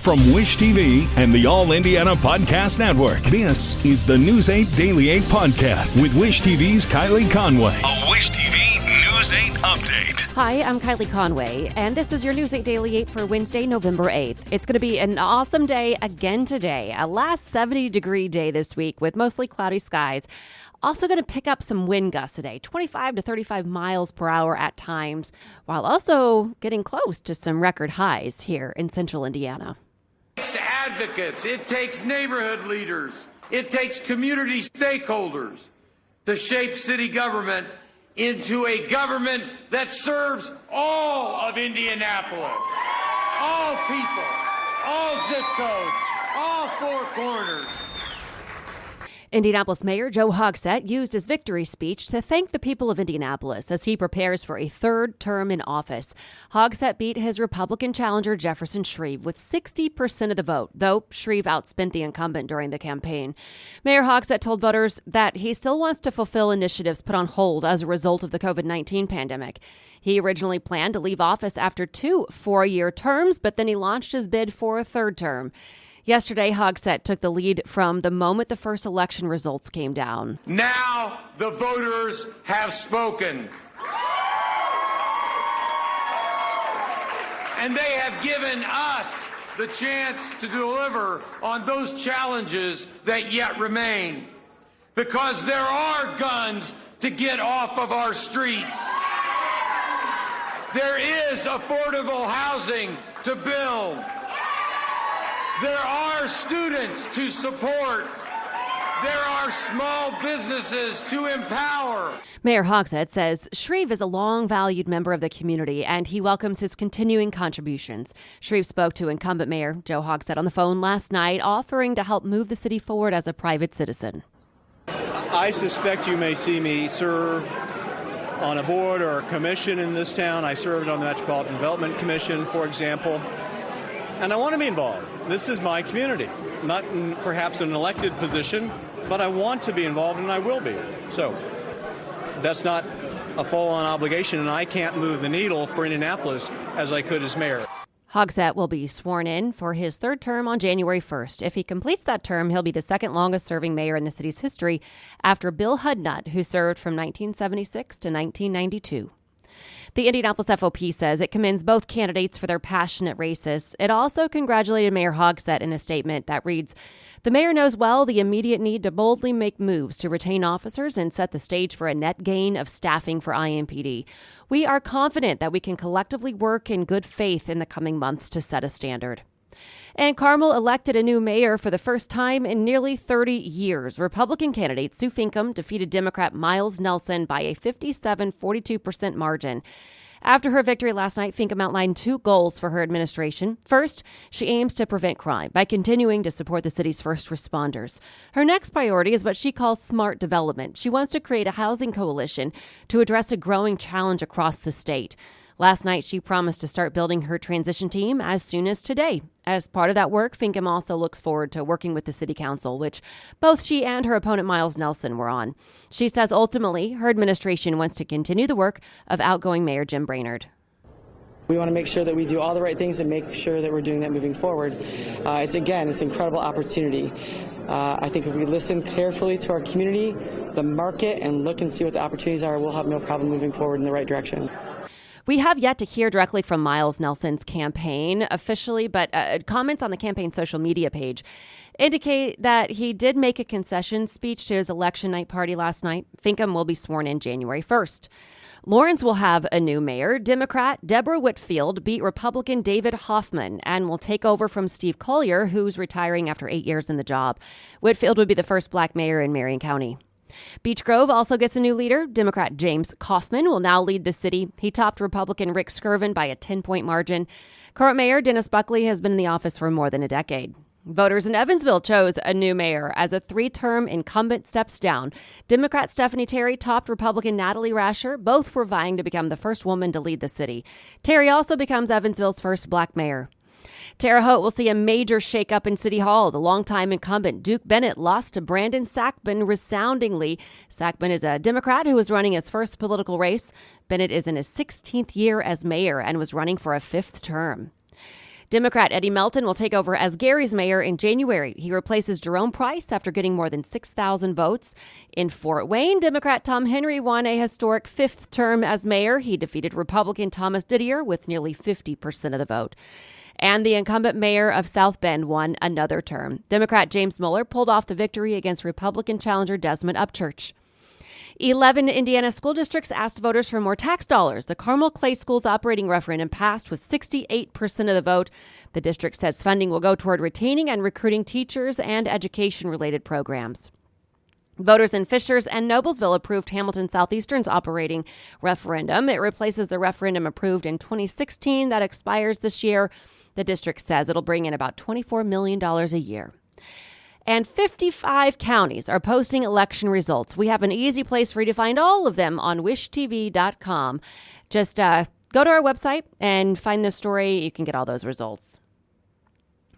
From Wish TV and the All Indiana Podcast Network, this is the News 8 Daily 8 Podcast with Wish TV's Kylie Conway. A Wish TV News 8 update. Hi, I'm Kylie Conway, and this is your News 8 Daily 8 for Wednesday, November 8th. It's going to be an awesome day again today, a last 70-degree day this week with mostly cloudy skies. Also going to pick up some wind gusts today, 25 to 35 miles per hour at times, while also getting close to some record highs here in central Indiana. It takes advocates, it takes neighborhood leaders, it takes community stakeholders to shape city government into a government that serves all of Indianapolis, all people, all zip codes, all four corners. Indianapolis Mayor Joe Hogsett used his victory speech to thank the people of Indianapolis as he prepares for a third term in office. Hogsett beat his Republican challenger Jefferson Shreve with 60% of the vote, though Shreve outspent the incumbent during the campaign. Mayor Hogsett told voters that he still wants to fulfill initiatives put on hold as a result of the COVID-19 pandemic. He originally planned to leave office after 2 four-year terms, but then he launched his bid for a third term. Yesterday, Hogsett took the lead from the moment the first election results came down. Now the voters have spoken. And they have given us the chance to deliver on those challenges that yet remain. Because there are guns to get off of our streets. There is affordable housing to build. There are students to support. There are small businesses to empower. Mayor Hogsett says Shreve is a long-valued member of the community, and he welcomes his continuing contributions. Shreve spoke to incumbent Mayor Joe Hogsett on the phone last night, offering to help move the city forward as a private citizen. I suspect you may see me serve on a board or a commission in this town. I served on the Metropolitan Development Commission, for example. And I want to be involved. This is my community. Not in perhaps an elected position, but I want to be involved, and I will be. So that's not a full-on obligation, and I can't move the needle for Indianapolis as I could as mayor. Hogsett will be sworn in for his third term on January 1st. If he completes that term, he'll be the second longest-serving mayor in the city's history after Bill Hudnut, who served from 1976 to 1992. The Indianapolis FOP says it commends both candidates for their passionate races. It also congratulated Mayor Hogsett in a statement that reads, "The mayor knows well the immediate need to boldly make moves to retain officers and set the stage for a net gain of staffing for IMPD. We are confident that we can collectively work in good faith in the coming months to set a standard." And Carmel elected a new mayor for the first time in nearly 30 years. Republican candidate Sue Finkham defeated Democrat Miles Nelson by a 57-42% margin. After her victory last night, Finkham outlined 2 goals for her administration. First, she aims to prevent crime by continuing to support the city's first responders. Her next priority is what she calls smart development. She wants to create a housing coalition to address a growing challenge across the state. Last night, she promised to start building her transition team as soon as today. As part of that work, Finkham also looks forward to working with the city council, which both she and her opponent Miles Nelson were on. She says ultimately, her administration wants to continue the work of outgoing Mayor Jim Brainerd. We want to make sure that we do all the right things and make sure that we're doing that moving forward. It's an incredible opportunity. I think if we listen carefully to our community, the market, and look and see what the opportunities are, we'll have no problem moving forward in the right direction. We have yet to hear directly from Miles Nelson's campaign officially, but comments on the campaign social media page indicate that he did make a concession speech to his election night party last night. Finkham will be sworn in January 1st. Lawrence will have a new mayor. Democrat Deborah Whitfield beat Republican David Hoffman and will take over from Steve Collier, who's retiring after 8 years in the job. Whitfield would be the first black mayor in Marion County. Beech Grove also gets a new leader. Democrat James Kaufman will now lead the city. He topped Republican Rick Skirvin by a 10-point margin. Current mayor Dennis Buckley has been in the office for more than a decade. Voters in Evansville chose a new mayor as a 3-term incumbent steps down. Democrat Stephanie Terry topped Republican Natalie Rasher. Both were vying to become the first woman to lead the city. Terry also becomes Evansville's first black mayor. Terre Haute will see a major shakeup in City Hall. The longtime incumbent Duke Bennett lost to Brandon Sackman resoundingly. Sackman is a Democrat who was running his first political race. Bennett is in his 16th year as mayor and was running for a 5th term. Democrat Eddie Melton will take over as Gary's mayor in January. He replaces Jerome Price after getting more than 6,000 votes. In Fort Wayne, Democrat Tom Henry won a historic 5th term as mayor. He defeated Republican Thomas Didier with nearly 50% of the vote. And the incumbent mayor of South Bend won another term. Democrat James Mueller pulled off the victory against Republican challenger Desmond Upchurch. 11 Indiana school districts asked voters for more tax dollars. The Carmel Clay Schools operating referendum passed with 68% of the vote. The district says funding will go toward retaining and recruiting teachers and education-related programs. Voters in Fishers and Noblesville approved Hamilton Southeastern's operating referendum. It replaces the referendum approved in 2016 that expires this year. The district says it'll bring in about $24 million a year. And 55 counties are posting election results. We have an easy place for you to find all of them on wishtv.com. Just go to our website and find the story. You can get all those results.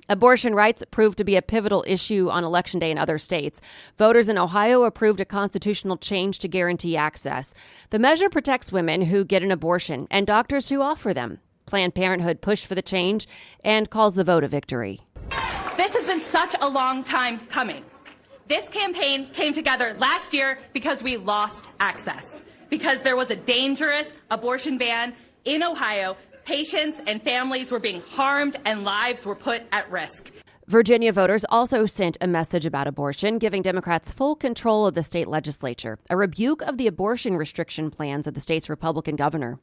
Abortion rights proved to be a pivotal issue on Election Day in other states. Voters in Ohio approved a constitutional change to guarantee access. The measure protects women who get an abortion and doctors who offer them. Planned Parenthood pushed for the change and calls the vote a victory. This has been such a long time coming. This campaign came together last year because we lost access, because there was a dangerous abortion ban in Ohio. Patients and families were being harmed and lives were put at risk. Virginia voters also sent a message about abortion, giving Democrats full control of the state legislature, a rebuke of the abortion restriction plans of the state's Republican governor.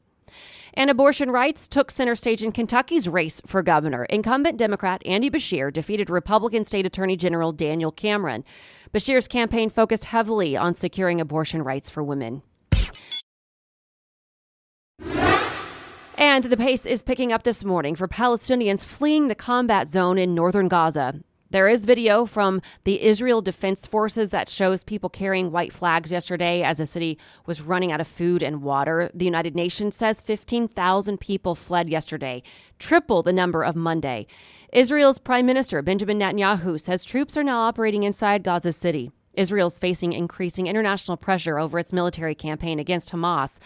And abortion rights took center stage in Kentucky's race for governor. Incumbent Democrat Andy Beshear defeated Republican State Attorney General Daniel Cameron. Beshear's campaign focused heavily on securing abortion rights for women. And the pace is picking up this morning for Palestinians fleeing the combat zone in northern Gaza. There is video from the Israel Defense Forces that shows people carrying white flags yesterday as the city was running out of food and water. The United Nations says 15,000 people fled yesterday, triple the number of Monday. Israel's Prime Minister Benjamin Netanyahu says troops are now operating inside Gaza City. Israel's facing increasing international pressure over its military campaign against Hamas.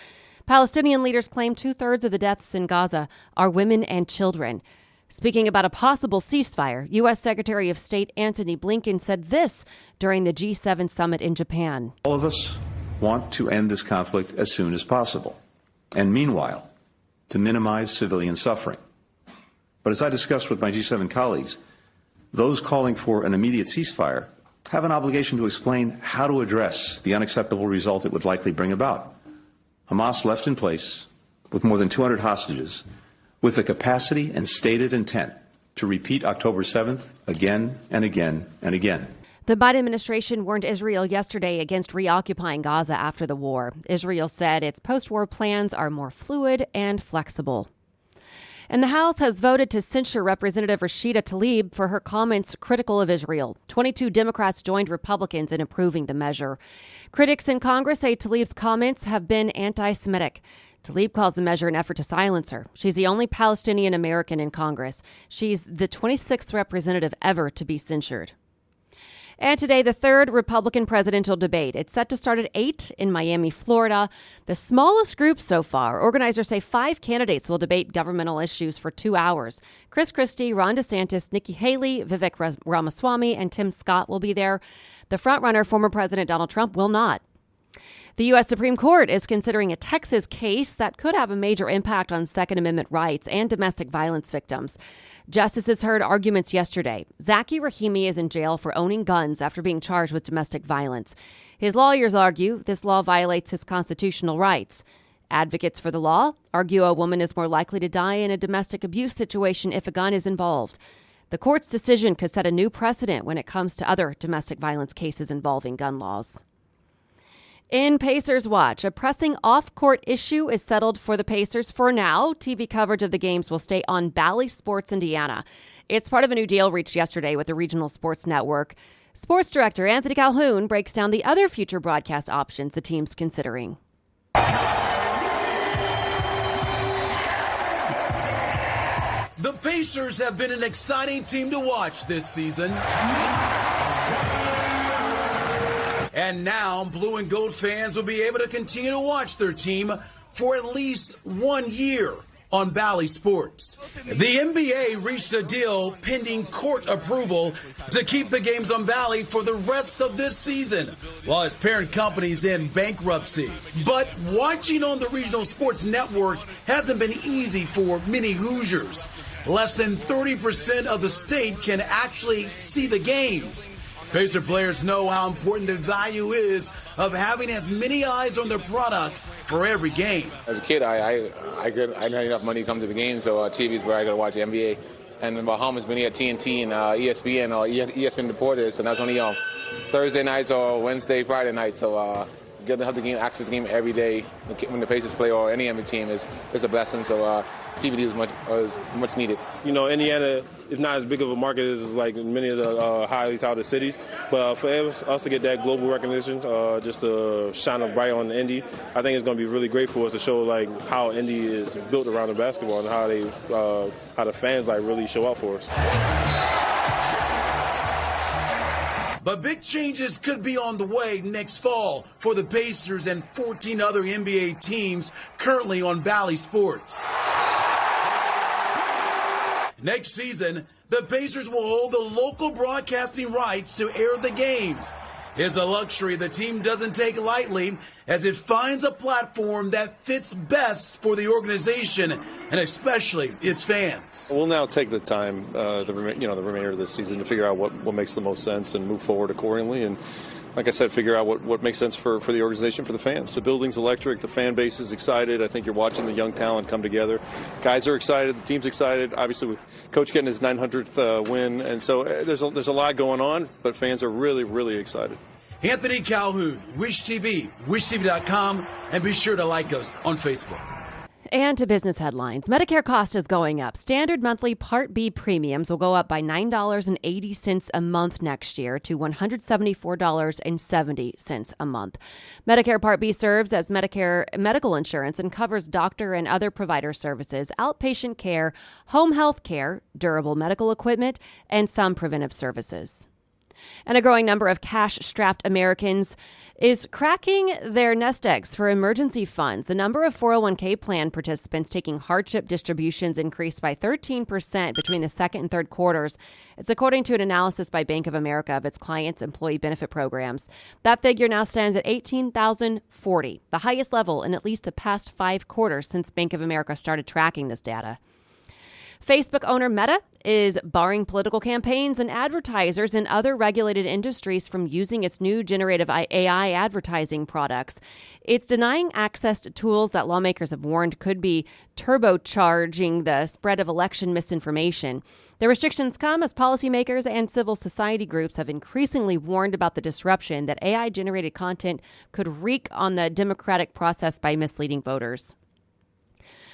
Palestinian leaders claim 2/3 of the deaths in Gaza are women and children. Speaking about a possible ceasefire, U.S. Secretary of State Antony Blinken said this during the G7 summit in Japan. All of us want to end this conflict as soon as possible, and meanwhile, to minimize civilian suffering. But as I discussed with my G7 colleagues, those calling for an immediate ceasefire have an obligation to explain how to address the unacceptable result it would likely bring about. Hamas left in place with more than 200 hostages, with the capacity and stated intent to repeat October 7th again and again and again. The Biden administration warned Israel yesterday against reoccupying Gaza after the war. Israel said its post-war plans are more fluid and flexible. And the House has voted to censure Representative Rashida Tlaib for her comments critical of Israel. 22 Democrats joined Republicans in approving the measure. Critics in Congress say Tlaib's comments have been anti-Semitic. Tlaib calls the measure an effort to silence her. She's the only Palestinian American in Congress. She's the 26th representative ever to be censured. And today, the third Republican presidential debate. It's set to start at 8 in Miami, Florida. The smallest group so far. Organizers say 5 candidates will debate governmental issues for 2 hours. Chris Christie, Ron DeSantis, Nikki Haley, Vivek Ramaswamy, and Tim Scott will be there. The frontrunner, former President Donald Trump, will not. The U.S. Supreme Court is considering a Texas case that could have a major impact on Second Amendment rights and domestic violence victims. Justices heard arguments yesterday. Zaki Rahimi is in jail for owning guns after being charged with domestic violence. His lawyers argue this law violates his constitutional rights. Advocates for the law argue a woman is more likely to die in a domestic abuse situation if a gun is involved. The court's decision could set a new precedent when it comes to other domestic violence cases involving gun laws. In Pacers Watch, a pressing off-court issue is settled for the Pacers for now. TV coverage of the games will stay on Bally Sports, Indiana. It's part of a new deal reached yesterday with the regional sports network. Sports director Anthony Calhoun breaks down the other future broadcast options the team's considering. The Pacers have been an exciting team to watch this season. And now, blue and gold fans will be able to continue to watch their team for at least 1 year. on Bally Sports. The NBA reached a deal pending court approval to keep the games on Bally for the rest of this season, while its parent company's in bankruptcy. But watching on the regional sports network hasn't been easy for many Hoosiers. Less than 30% of the state can actually see the games. Pacer players know how important the value is of having as many eyes on their product for every game. As a kid, I didn't have enough money to come to the game, so TV is where I go to watch the NBA. And my home has been here at TNT and ESPN or ESPN Deportes, so that's only Thursday nights or Wednesday, Friday nights. So getting to have the game, access to the game every day when the Pacers play or any NBA team is a blessing. So TV is much needed. You know, Indiana is not as big of a market as like many of the highly touted cities, but for us to get that global recognition, just to shine a bright on Indy, I think it's going to be really great for us to show like how Indy is built around the basketball and how the fans like really show up for us. But big changes could be on the way next fall for the Pacers and 14 other NBA teams currently on Bally Sports. Next season, the Pacers will hold the local broadcasting rights to air the games. It's a luxury the team doesn't take lightly as it finds a platform that fits best for the organization and especially its fans. We'll now take the time, the remainder of this season to figure out what makes the most sense and move forward accordingly. And like I said, figure out what makes sense for the organization, for the fans. The building's electric. The fan base is excited. I think you're watching the young talent come together. Guys are excited. The team's excited. Obviously, with Coach getting his 900th win. And so there's a lot going on, but fans are really, really excited. Anthony Calhoun, Wish TV, wishtv.com, and be sure to like us on Facebook. And to business headlines, Medicare cost is going up. Standard monthly Part B premiums will go up by $9.80 a month next year to $174.70 a month. Medicare Part B serves as Medicare medical insurance and covers doctor and other provider services, outpatient care, home health care, durable medical equipment, and some preventive services. And a growing number of cash-strapped Americans is cracking their nest eggs for emergency funds. The number of 401k plan participants taking hardship distributions increased by 13% between the second and third quarters. It's according to an analysis by Bank of America of its clients' employee benefit programs. That figure now stands at 18,040, the highest level in at least the past 5 quarters since Bank of America started tracking this data. Facebook owner Meta is barring political campaigns and advertisers in other regulated industries from using its new generative AI advertising products. It's denying access to tools that lawmakers have warned could be turbocharging the spread of election misinformation. The restrictions come as policymakers and civil society groups have increasingly warned about the disruption that AI-generated content could wreak on the democratic process by misleading voters.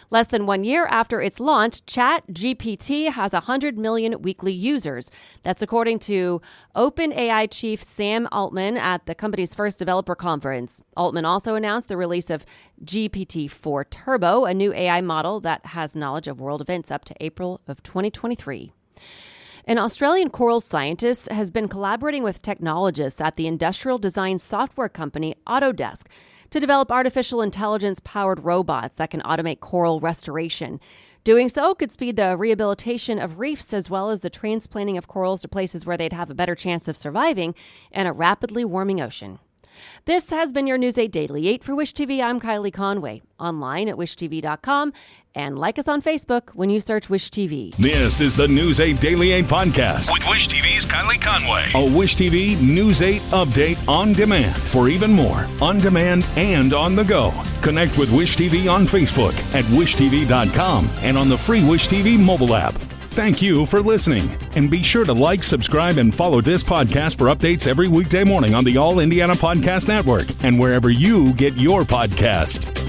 Less than 1 year after its launch, ChatGPT has 100 million weekly users. That's according to OpenAI chief Sam Altman at the company's first developer conference. Altman also announced the release of GPT-4 Turbo, a new AI model that has knowledge of world events up to April of 2023. An Australian coral scientist has been collaborating with technologists at the industrial design software company Autodesk to develop artificial intelligence-powered robots that can automate coral restoration. Doing so could speed the rehabilitation of reefs as well as the transplanting of corals to places where they'd have a better chance of surviving in a rapidly warming ocean. This has been your News 8 Daily 8 for Wish TV. I'm Kylie Conway, online at wishtv.com, and like us on Facebook when you search Wish TV. This is the News 8 Daily 8 podcast with Wish TV's Kylie Conway. A Wish TV News 8 update on demand. For even more, on demand and on the go. Connect with Wish TV on Facebook at wishtv.com and on the free Wish TV mobile app. Thank you for listening, and be sure to like, subscribe, and follow this podcast for updates every weekday morning on the All Indiana Podcast Network and wherever you get your podcast.